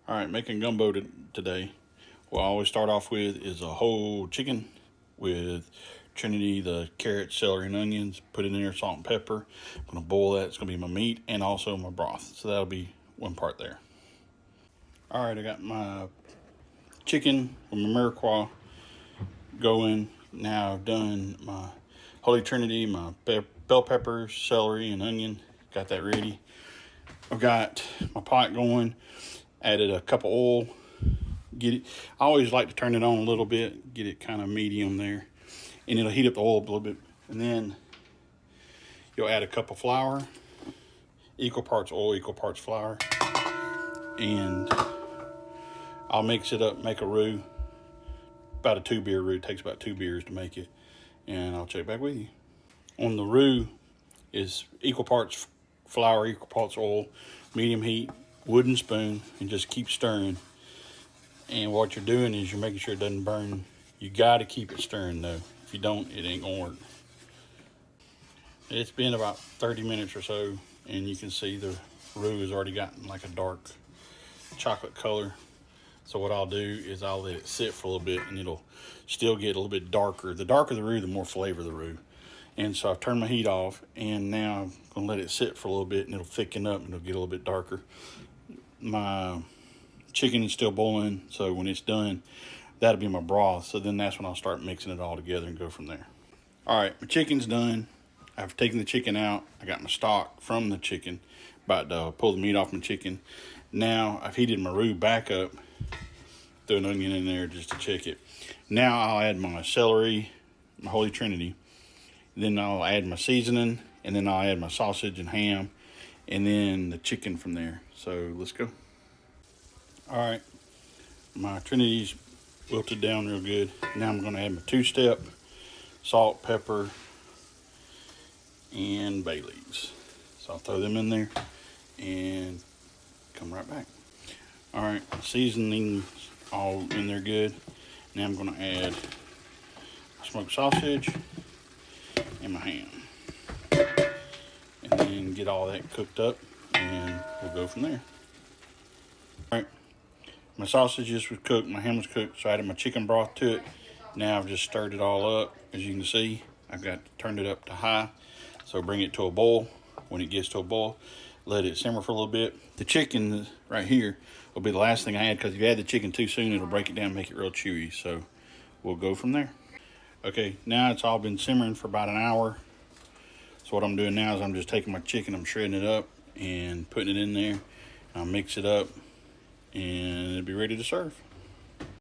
All right, making gumbo today. What I always start off with is a whole chicken with Trinity, the carrots, celery, and onions. Put it in there, salt and pepper. I'm gonna boil that. It's gonna be my meat and also my broth. So that'll be one part there. All right, I got my chicken with my mirepoix going. Now I've done my Holy Trinity, my bell peppers, celery, and onion. Got that ready. I've got my pot going. Added a cup of oil. Get it. I always like to turn it on a little bit, get it kind of medium there, and it'll heat up the oil a little bit. And then you'll add a cup of flour, equal parts oil, equal parts flour, and I'll mix it up, make a roux. About a 2-beer roux. It takes about 2 beers to make it, and I'll check back with you. On the roux is equal parts flour, equal parts oil, medium heat, wooden spoon, and just keep stirring. And what you're doing is you're making sure it doesn't burn. You got to keep it stirring though. If you don't, it ain't gonna work. It's been about 30 minutes or so, and you can see the roux has already gotten like a dark chocolate color. So what I'll do is I'll let it sit for a little bit, and it'll still get a little bit darker. The darker the roux, the more flavor the roux. And so I've turned my heat off, and now I'm gonna let it sit for a little bit, and it'll thicken up, and it'll get a little bit darker. My chicken is still boiling, so when it's done, that'll be my broth. So then that's when I'll start mixing it all together and go from there. All right, my chicken's done. I've taken the chicken out. I got my stock from the chicken. About to pull the meat off my chicken. Now I've heated my roux back up. Throw an onion in there just to check it. Now I'll add my celery, my Holy Trinity. Then I'll add my seasoning, and then I'll add my sausage and ham, and then the chicken from there. So let's go. All right, my Trinity's wilted down real good. Now I'm gonna add my 2-step, salt, pepper, and bay leaves. So I'll throw them in there and come right back. All right, seasoning's all in there good. Now I'm gonna add smoked sausage and my ham. And then get all that cooked up, and we'll go from there. All right. My sausages was cooked, my ham was cooked, so I added my chicken broth to it. Now I've just stirred it all up. As you can see, I've got turned it up to high. So bring it to a boil. When it gets to a boil, let it simmer for a little bit. The chicken right here will be the last thing I add, because if you add the chicken too soon, it'll break it down and make it real chewy. So we'll go from there. Okay, now it's all been simmering for about an hour. So what I'm doing now is I'm just taking my chicken, I'm shredding it up and putting it in there. I'll mix it up, and it'll be ready to serve.